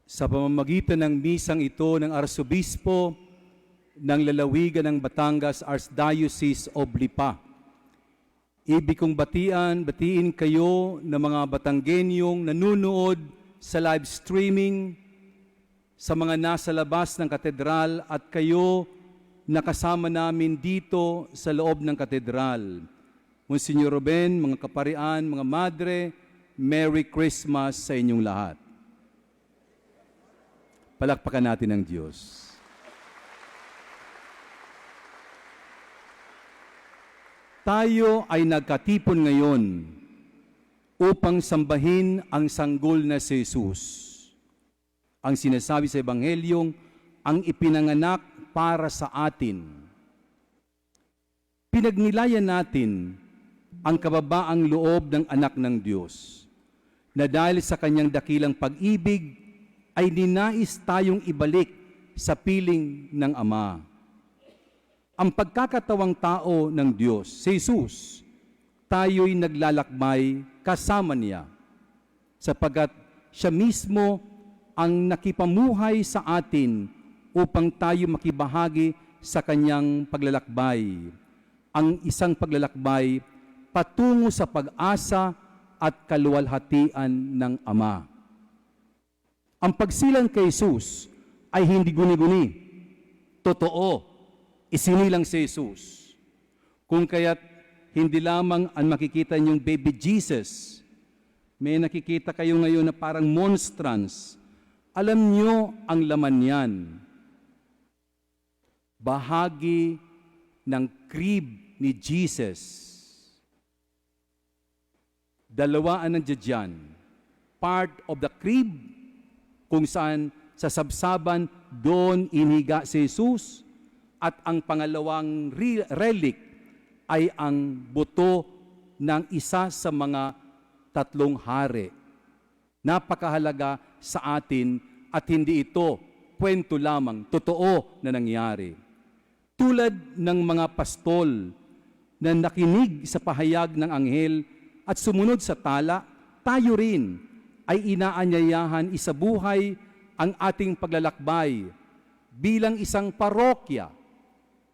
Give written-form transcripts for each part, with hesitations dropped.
Sa pamamagitan ng misang ito ng Arsobispo ng Lalawigan ng Batangas Archdiocese of Lipa, ibig kong batiin kayo ng mga Batanggenyong nanunood sa live streaming, sa mga nasa labas ng katedral at kayo nakasama namin dito sa loob ng katedral. Monsignor Ruben, mga kaparian, mga madre, Merry Christmas sa inyong lahat. Palakpakan natin ang Diyos. Tayo ay nagkatipon ngayon upang sambahin ang sanggol na si Jesus. Ang sinasabi sa Ebanghelyong, ang ipinanganak para sa atin. Pinagnilayan natin ang kababaang loob ng anak ng Diyos, na dahil sa kanyang dakilang pag-ibig, ay ninais tayong ibalik sa piling ng Ama. Ang pagkakatawang tao ng Diyos, si Jesus, tayo'y naglalakbay kasama niya, sapagkat siya mismo ang nakipamuhay sa atin upang tayo makibahagi sa kanyang paglalakbay. Ang isang paglalakbay patungo sa pag-asa at kaluwalhatian ng Ama. Ang pagsilang kay Jesus ay hindi guni-guni. Totoo, isinilang si Jesus. Kung kaya't hindi lamang ang makikita niyong baby Jesus, may nakikita kayo ngayon na parang monstrance. Alam niyo ang laman niyan. Bahagi ng crib ni Jesus. Dalawa ang nandiyan dyan. Part of the crib, kung saan sa sabsaban doon iniga si Jesus, at ang pangalawang relic ay ang buto ng isa sa mga tatlong hari. Napakahalaga sa atin at hindi ito kwento lamang, totoo na nangyari. Tulad ng mga pastol na nakinig sa pahayag ng anghel at sumunod sa tala, tayo rin ay inaanyayahan isabuhay ang ating paglalakbay bilang isang parokya,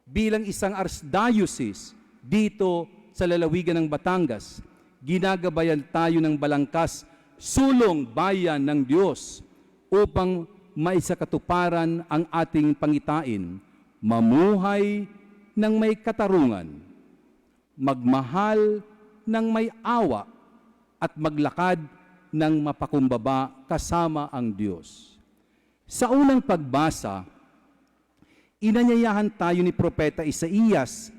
bilang isang archdiocese dito sa lalawigan ng Batangas. Ginagabayan tayo ng balangkas, sulong bayan ng Diyos upang maisakatuparan ang ating pangitain, mamuhay ng may katarungan, magmahal ng may awa, at maglakad ng mapakumbaba kasama ang Diyos. Sa unang pagbasa, inanyayahan tayo ni Propeta Isaías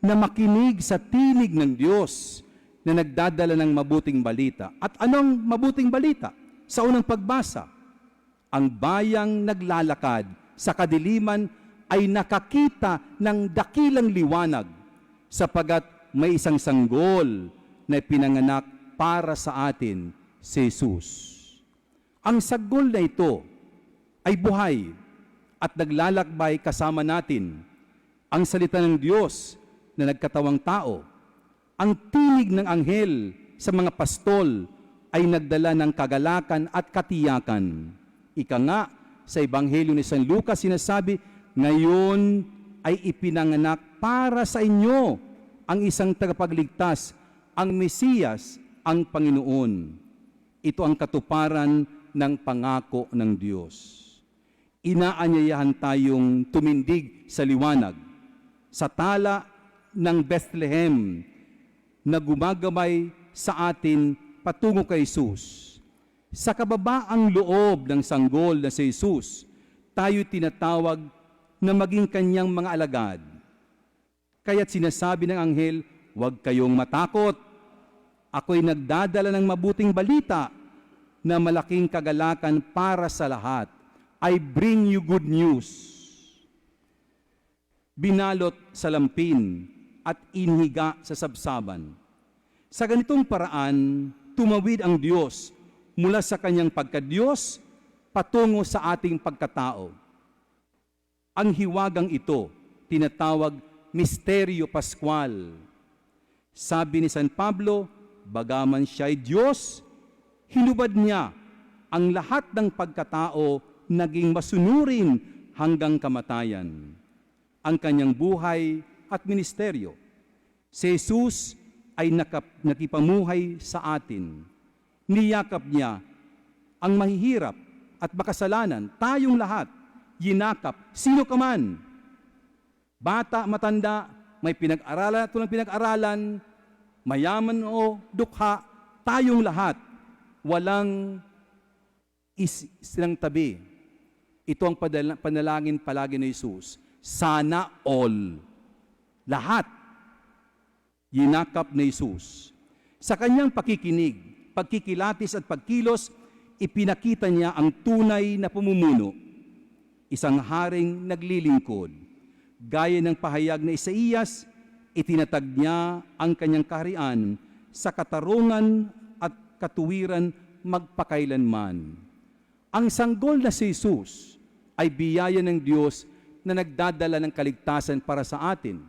na makinig sa tinig ng Diyos na nagdadala ng mabuting balita. At anong mabuting balita? Sa unang pagbasa, ang bayang naglalakad sa kadiliman ay nakakita ng dakilang liwanag, sapagat may isang sanggol na pinanganak para sa atin, si Jesus. Ang sanggol na ito ay buhay at naglalakbay kasama natin. Ang salita ng Diyos na nagkatawang tao, ang tinig ng anghel sa mga pastol ay nagdala ng kagalakan at katiyakan. Ika nga, sa Ebanghelyo ni San Lucas sinasabi, ngayon ay ipinanganak para sa inyo ang isang tagapagligtas, ang Mesiyas, ang Panginoon. Ito ang katuparan ng pangako ng Diyos. Inaanyayahan tayong tumindig sa liwanag, sa tala ng Bethlehem na gumagamay sa atin patungo kay Jesus. Sa kababaang loob ng sanggol na si Jesus, tayo tinatawag na maging kanyang mga alagad. Kaya't sinasabi ng anghel, huwag kayong matakot. Ako'y nagdadala ng mabuting balita na malaking kagalakan para sa lahat. I bring you good news. Binalot sa lampin at inhiga sa sabsaban. Sa ganitong paraan, tumawid ang Diyos mula sa kanyang pagkadiyos patungo sa ating pagkatao. Ang hiwagang ito, tinatawag Misteryo Pascual. Sabi ni San Pablo, bagaman siya'y Diyos, hinubad niya ang lahat ng pagkatao naging masunurin hanggang kamatayan. Ang kanyang buhay at ministeryo. Si Jesus ay nakipamuhay sa atin. Niyakap niya ang mahihirap at makasalanan, tayong lahat, yinakap, sino ka man. Bata, matanda, may pinag-aralan at walang pinag-aralan, mayaman o dukha, tayong lahat, walang silang tabi. Ito ang panalangin palagi ni Jesus. Sana all, lahat, yinakap ni Jesus. Sa kanyang pakikinig, pagkikilatis at pagkilos, ipinakita niya ang tunay na pamumuno. Isang haring naglilingkod. Gaya ng pahayag na Isaías, itinatag niya ang kanyang kaharian sa katarungan at katuwiran magpakailanman. Ang sanggol na si Jesus ay biyaya ng Diyos na nagdadala ng kaligtasan para sa atin.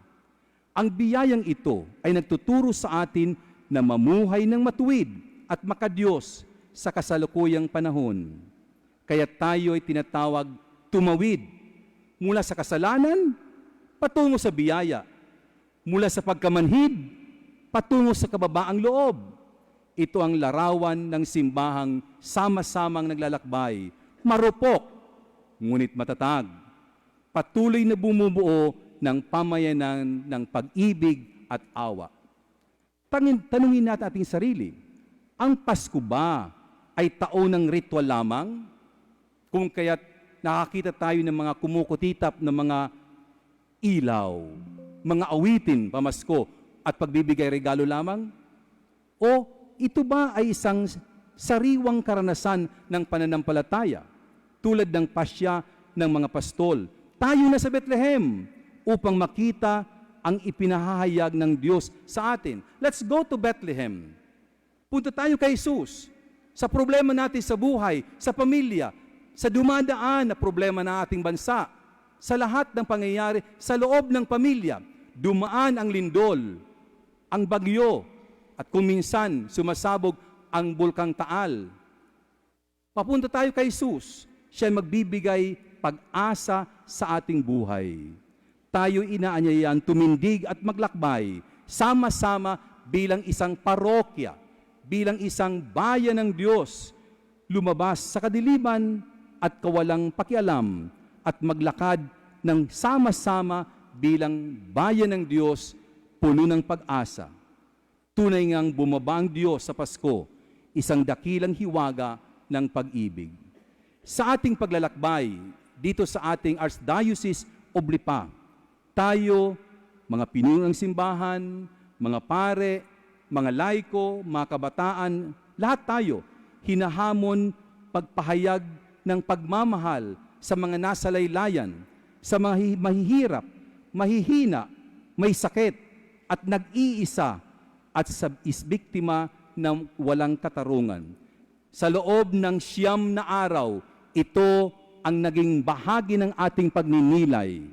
Ang biyayang ito ay nagtuturo sa atin na mamuhay ng matuwid at makadiyos sa kasalukuyang panahon. Kaya tayo ay tinatawag tumawid mula sa kasalanan patungo sa biyaya, mula sa pagkamanhid patungo sa kababaang loob. Ito ang larawan ng simbahang sama-samang naglalakbay, marupok, ngunit matatag, patuloy na bumubuo ng pamayanan ng pag-ibig at awa. Tanungin natin ating sarili, ang Pasko ba ay taon ng ritual lamang? Kung kaya't nakakita tayo ng mga kumukutitap ng mga ilaw, mga awitin pamasko at pagbibigay regalo lamang? O ito ba ay isang sariwang karanasan ng pananampalataya tulad ng pasya ng mga pastol? Tayo na sa Bethlehem upang makita ang ipinahahayag ng Diyos sa atin. Let's go to Bethlehem. Punta tayo kay Jesus sa problema natin sa buhay, sa pamilya, sa dumadaan na problema ng ating bansa, sa lahat ng pangyayari sa loob ng pamilya. Dumaan ang lindol, ang bagyo, at kung minsan sumasabog ang bulkang Taal. Papunta tayo kay Jesus. Siya magbibigay pag-asa sa ating buhay. Tayo inaanyayan tumindig at maglakbay, sama-sama bilang isang parokya, bilang isang bayan ng Diyos, lumabas sa kadiliman at kawalang pakialam at maglakad ng sama-sama bilang bayan ng Diyos, puno ng pag-asa. Tunay ngang bumaba ang Diyos sa Pasko, isang dakilang hiwaga ng pag-ibig. Sa ating paglalakbay, dito sa ating Archdiocese of Lipa, tayo, mga pinuno ng simbahan, mga pare, mga laiko, mga kabataan, lahat tayo, hinahamon pagpahayag ng pagmamahal sa mga nasa laylayan, sa mga mahihirap, mahihina, may sakit, at nag-iisa, at sa isbiktima ng walang katarungan. Sa loob ng 9 na araw, ito ang naging bahagi ng ating pagninilay.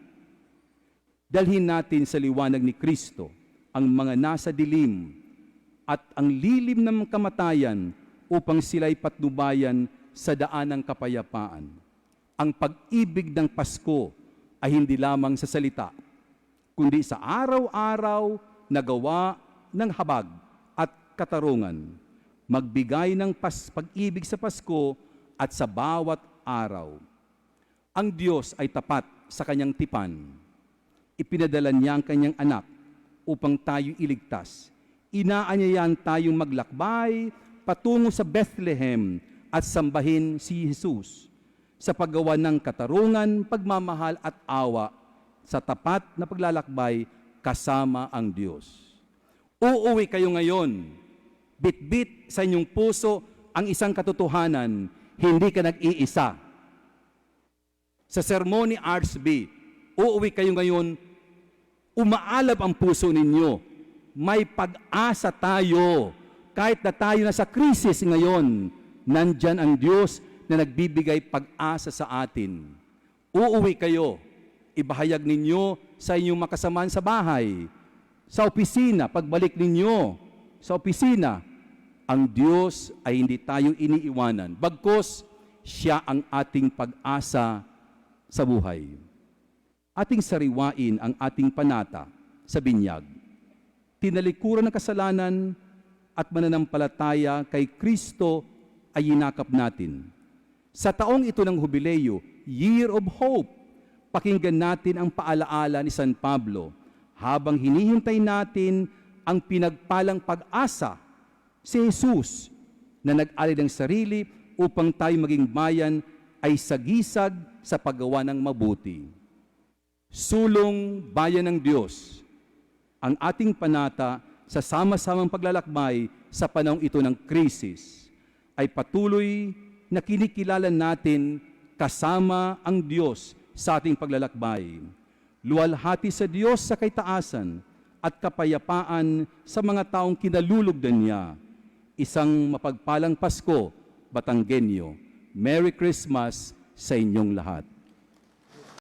Dalhin natin sa liwanag ni Kristo ang mga nasa dilim at ang lilim ng kamatayan upang sila'y patnubayan sa daan ng kapayapaan. Ang pag-ibig ng Pasko ay hindi lamang sa salita, kundi sa araw-araw na gawa ng habag at katarungan, magbigay ng pag-ibig sa Pasko at sa bawat araw. Ang Diyos ay tapat sa kanyang tipan. Ipinadala niya ang kanyang anak upang tayo iligtas. Inaanyayan tayong maglakbay patungo sa Bethlehem at sambahin si Jesus sa paggawa ng katarungan, pagmamahal at awa sa tapat na paglalakbay kasama ang Diyos. Uuwi kayo ngayon, bit-bit sa inyong puso ang isang katotohanan, hindi ka nag-iisa. Sa sermon ni RSB, uuwi kayo ngayon, umaalab ang puso ninyo. May pag-asa tayo. Kahit na tayo nasa krisis ngayon, nandyan ang Diyos na nagbibigay pag-asa sa atin. Uuwi kayo, ibahayag ninyo sa inyong makasamaan sa bahay, sa opisina, pagbalik ninyo sa opisina, ang Diyos ay hindi tayo iniiwanan, bagkus siya ang ating pag-asa sa buhay. Ating sariwain ang ating panata sa binyag. Tinalikuran ng kasalanan at mananampalataya kay Kristo ay inakap natin. Sa taong ito ng Hubileo, Year of Hope, pakinggan natin ang paalaala ni San Pablo habang hinihintay natin ang pinagpalang pag-asa, si Jesus na nag-alay ng sarili upang tayo maging bayan ay sagisag sa paggawa ng mabuti. Sulong bayan ng Diyos, ang ating panata sa sama-samang paglalakbay sa panahong ito ng krisis ay patuloy na kinikilala natin kasama ang Diyos sa ating paglalakbay. Luwalhati sa Diyos sa kaitaasan at kapayapaan sa mga taong kinalulugdan niya. Isang mapagpalang Pasko, Batanggenyo. Merry Christmas sa inyong lahat.